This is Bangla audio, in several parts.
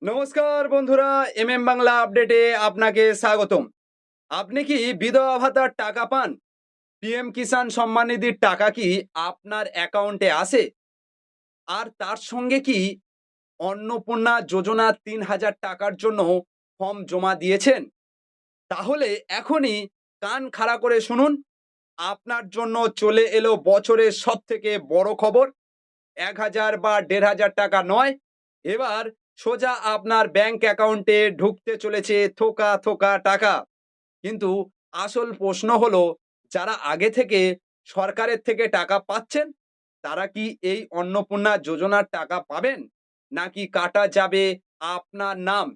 নমস্কার বন্ধুরা, বাংলা আপডেটে আপনাকে স্বাগতম। আপনি কি বিধবা ভাতার টাকা পান? পিএম কিষাণ সম্মান নিধির টাকা কি আপনার অ্যাকাউন্টে আসে? আর তার সঙ্গে কি অন্নপূর্ণা যোজনা ৩,০০০ টাকার জন্য ফর্ম জমা দিয়েছেন? তাহলে এখনই কান খাড়া করে শুনুন। আপনার জন্য চলে এলো বছরের সবথেকে বড় খবর। ১,০০০ বা ১,৫০০ টাকা নয়, এবার সোজা আপনার ব্যাংক অ্যাকাউন্টে ঢুকতে চলেছে থোকা থোকা টাকা। কিন্তু আসল প্রশ্ন হলো, যারা আগে থেকে সরকারের থেকে টাকা পাচ্ছেন, তারা কি এই অন্নপূর্ণা যোজনার টাকা পাবেন, নাকি কাটা যাবে আপনার নাম?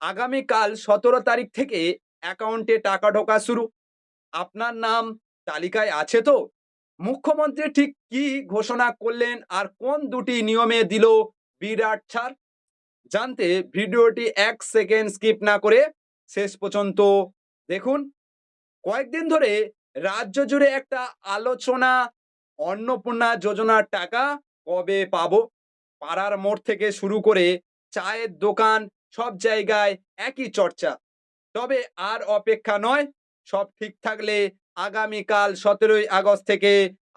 আগামীকাল ১৭ তারিখ থেকে অ্যাকাউন্টে টাকা ঢোকা শুরু। আপনার নাম তালিকায় আছে তো? মুখ্যমন্ত্রী ঠিক কি ঘোষণা করলেন আর কোন দুটি নিয়মে দিল বিরাট ছাড়? জানতে ভিডিওটি ১ সেকেন্ড স্কিপ না করে শেষ পর্যন্ত দেখুন। কয়েকদিন ধরে রাজ্য জুড়ে একটা আলোচনা, অন্নপূর্ণা যোজনার টাকা কবে পাবো। পাড়ার মোড় থেকে শুরু করে চায়ের দোকান, সব জায়গায় একই চর্চা। তবে আর অপেক্ষা নয়, সব ঠিক থাকলে আগামীকাল ১৭ই আগস্ট থেকে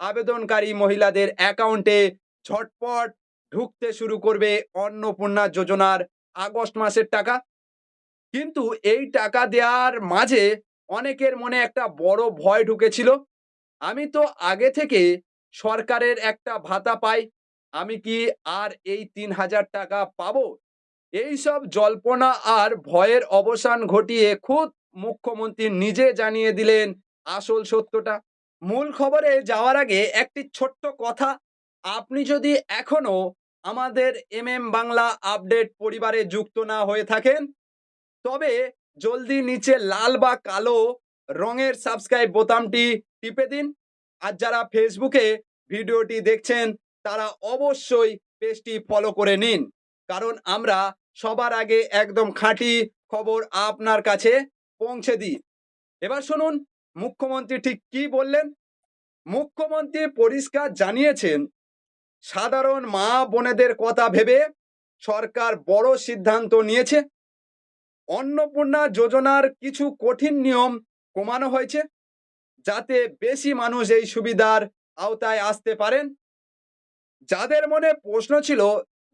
আবেদনকারী মহিলাদের অ্যাকাউন্টে ঝটপট ঢুকতে শুরু করবে অন্নপূর্ণা যোজনার আগস্ট মাসের টাকা। কিন্তু এই টাকা দেওয়ার মাঝে অনেকের মনে একটা বড় ভয় ঢুকেছিল। আমি তো আগে থেকে সরকারের একটা ভাতা পাই, আমি কি আর এই ৩,০০০ টাকা পাবো? এইসব জল্পনা আর ভয়ের অবসান ঘটিয়ে খুদ মুখ্যমন্ত্রী নিজে জানিয়ে দিলেন আসল সত্যটা। মূল খবরে যাওয়ার আগে একটি ছোট্ট কথা। আপনি যদি এখনো আমাদের বাংলা আপডেট পরিবারে যুক্ত না হয়ে থাকেন, তবে জলদি নিচে লাল বা কালো রঙের সাবস্ক্রাইব বোতামটি টিপে দিন। আর যারা ফেসবুকে ভিডিওটি দেখছেন, তারা অবশ্যই পেজটি ফলো করে নিন, কারণ আমরা সবার আগে একদম খাঁটি খবর আপনার কাছে পৌঁছে দিই। এবার শুনুন মুখ্যমন্ত্রী ঠিক কি বললেন। মুখ্যমন্ত্রী পরিষ্কার জানিয়েছেন, সাধারণ মা বোনেদের কথা ভেবে সরকার বড় সিদ্ধান্ত নিয়েছে। অন্নপূর্ণা যোজনার কিছু কঠিন নিয়ম কমানো হয়েছে, যাতে বেশি মানুষ এই সুবিধার আওতায় আসতে পারেন। যাদের মনে প্রশ্ন ছিল,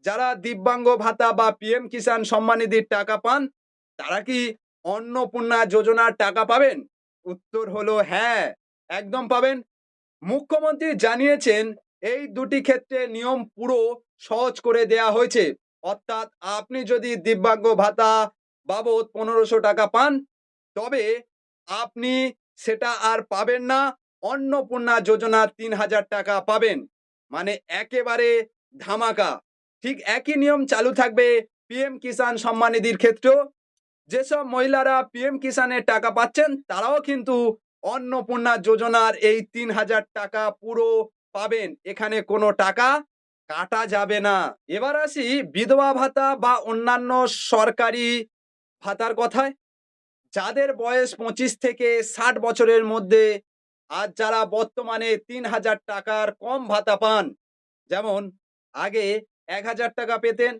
যারা দিব্যাঙ্গ ভাতা বা পিএম কিষাণ সম্মান নিধির টাকা পান, তারা কি অন্নপূর্ণা যোজনার টাকা পাবেন? উত্তর হলো হ্যাঁ, একদম পাবেন। মুখ্যমন্ত্রী জানিয়েছেন, এই দুটি ক্ষেত্রে নিয়ম পুরো সহজ করে দেয়া হয়েছে। অর্থাৎ আপনি যদি দিব্যাঙ্গ ভাতা বাবদ ১৫০০ টাকা পান, তবে আপনি সেটা আর পাবেন না, অন্নপূর্ণা যোজনার ৩,০০০ টাকা পাবেন। মানে একেবারে ধামাকা। ঠিক একই নিয়ম চালু থাকবে পিএম কিষাণ সম্মান নিধির ক্ষেত্রেও। যেসব মহিলারা পিএম কিষাণের টাকা পাচ্ছেন, তারাও কিন্তু অন্নপূর্ণা যোজনার এই ৩,০০০ টাকা পুরো পাবেন। এখানে কোনো টাকা কাটা যাবে না। এবার আসি বিধবা ভাতা বা অন্যান্য সরকারি ভাতার কথায়। যাদের বয়স ২৫ থেকে ৬০ বছরের মধ্যে, আর যারা বর্তমানে ৩,০০০ টাকার কম ভাতা পান, যেমন আগে ১,০০০ টাকা পেতেন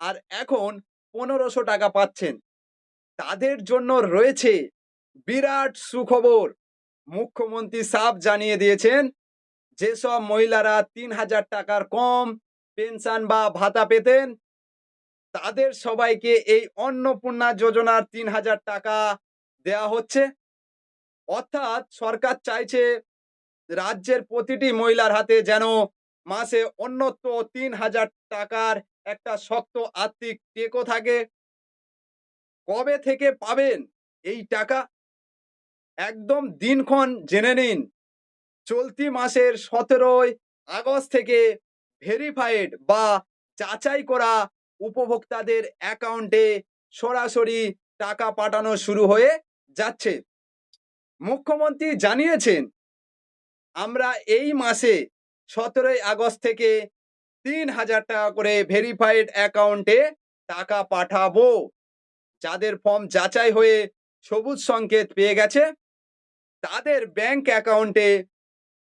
আর এখন ১৫০০ টাকা পাচ্ছেন, তাদের জন্য রয়েছে বিরাট সুখবর। মুখ্যমন্ত্রী সাফ জানিয়ে দিয়েছেন, যেসব মহিলারা ৩,০০০ টাকার কম পেনশন বা ভাতা পেতেন, তাদের সবাইকে এই অন্নপূর্ণা যোজনার ৩,০০০ টাকা দেয়া হচ্ছে। অর্থাৎ সরকার চাইছে রাজ্যের প্রতিটি মহিলার হাতে যেন মাসে অন্যত্র ৩,০০০ টাকার একটা শক্ত আর্থিক টেকো থাকে। কবে থেকে পাবেন এই টাকা? একদম দিনক্ষণ জেনে নিন। চলতি মাসের ১৭ই আগস্ট থেকে ভেরিফাইড বা যাচাই করা উপভোক্তাদের অ্যাকাউন্টে সরাসরি টাকা পাঠানো শুরু হয়ে যাচ্ছে। মুখ্যমন্ত্রী জানিয়েছেন, আমরা এই মাসে ১৭ই আগস্ট থেকে ৩,০০০ টাকা করে ভেরিফাইড অ্যাকাউন্টে টাকা পাঠাবো। যাদের ফর্ম যাচাই হয়ে সবুজ সংকেত পেয়ে গেছে, তাদের ব্যাংক অ্যাকাউন্টে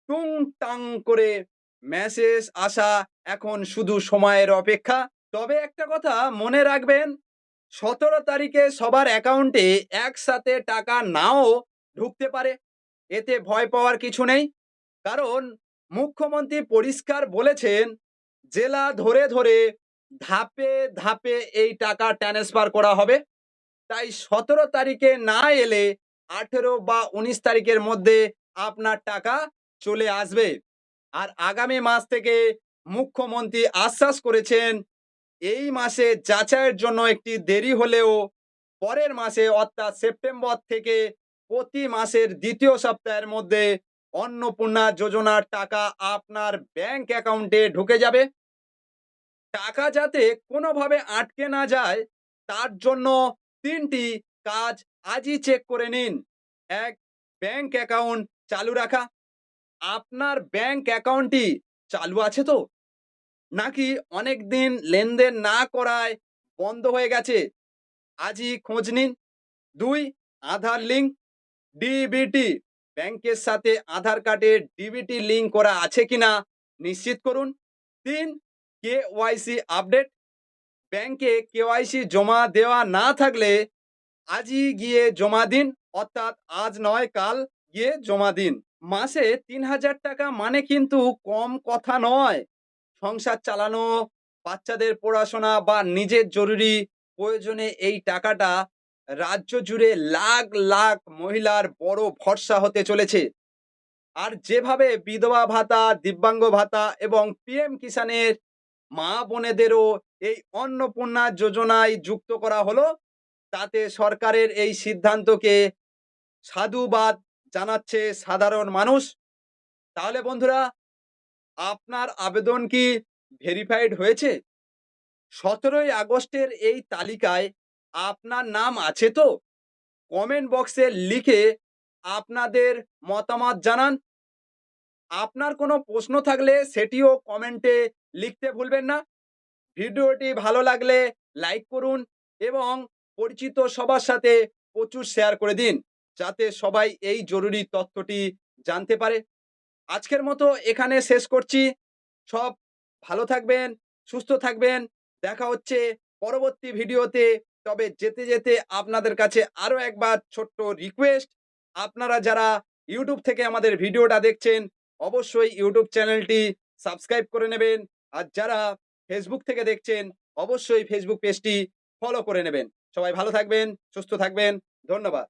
টুংটাং করে মেসেজ আসা এখন শুধু সময়ের অপেক্ষা। তবে একটা কথা মনে রাখবেন, 17 তারিখে সবার অ্যাকাউন্টে একসাথে টাকা নাও ঢুকতে পারে। এতে ভয় পাওয়ার কিছু নেই। কারণ মুখ্যমন্ত্রী পরিষ্কার বলেছেন, জেলা ধরে ধরে ধাপে ধাপে এই টাকা ট্রান্সফার করা হবে। তাই 17 তারিখে না এলে 18 বা 19 তারিখের মধ্যে আপনার টাকা চলে আসবে। আর আগামী মাস থেকে মুখ্যমন্ত্রী আশ্বাস করেছেন, এই মাসে যাচাইয়ের জন্য একটি দেরি হলেও পরের মাসে অর্থাৎ সেপ্টেম্বর থেকে প্রতি মাসের দ্বিতীয় সপ্তাহের মধ্যে অন্নপূর্ণা যোজনার টাকা আপনার ব্যাংক অ্যাকাউন্টে ঢুকে যাবে। টাকা যাতে কোনোভাবে আটকে না যায় তার জন্য ৩টি কাজ আজই চেক করে নিন। ১. ব্যাংক অ্যাকাউন্ট চালু রাখা। আপনার ব্যাংক অ্যাকাউন্টটি চালু আছে তো? নাকি অনেকদিন লেনদেন না করায় বন্ধ হয়ে গেছে? আজই খোঁজ নিন। ২. আধার লিঙ্ক, ডিবিটি। ব্যাংকের সাথে আধার কার্ডের ডিবিটি লিঙ্ক করা আছে কিনা নিশ্চিত করুন। ৩. KYC update. ব্যাংকে কেওয়াইসি জমা দেওয়া না থাকলে আজই গিয়ে জমা দিন, অর্থাৎ আজ নয় কাল গিয়ে জমা দিন। মাসে ৩,০০০ টাকা মানে কিন্তু কম কথা নয়। সংসার চালানো, বাচ্চাদের পড়াশোনা বা নিজের জরুরি প্রয়োজনে এই টাকাটা রাজ্য জুড়ে লাখ লাখ মহিলার বড় ভরসা হতে চলেছে। আর যেভাবে বিধবা ভাতা, দিব্যাঙ্গ ভাতা এবং পিএম কিষানের মা বোনেদেরও এই অন্নপূর্ণা যোজনায় যুক্ত করা হলো, তাতে সরকারের এই সিদ্ধান্তকে সাধুবাদ জানাচ্ছে সাধারণ মানুষ। তাহলে বন্ধুরা, আপনার আবেদন কি ভেরিফাইড হয়েছে? ১৭ই আগস্টের এই তালিকায় আপনার নাম আছে তো? কমেন্ট বক্সে লিখে আপনাদের মতামত জানান। আপনার কোনো প্রশ্ন থাকলে সেটিও কমেন্টে লিখতে ভুলবেন না। ভিডিওটি ভালো লাগলে লাইক করুন এবং পরিচিত সবার সাথে প্রচুর শেয়ার করে দিন, যাতে সবাই এই জরুরি তথ্যটি জানতে পারে। আজকের মতো এখানে শেষ করছি। সব ভালো থাকবেন, সুস্থ থাকবেন। দেখা হচ্ছে পরবর্তী ভিডিওতে। তবে যেতে যেতে আপনাদের কাছে আরও একবার ছোট্ট রিকোয়েস্ট, আপনারা যারা ইউটিউব থেকে আমাদের ভিডিওটা দেখছেন অবশ্যই ইউটিউব চ্যানেলটি সাবস্ক্রাইব করে নেবেন। আর যারা ফেসবুক থেকে দেখছেন অবশ্যই ফেসবুক পেজটি ফলো করে নেবেন। সবাই ভালো থাকবেন, সুস্থ থাকবেন। ধন্যবাদ।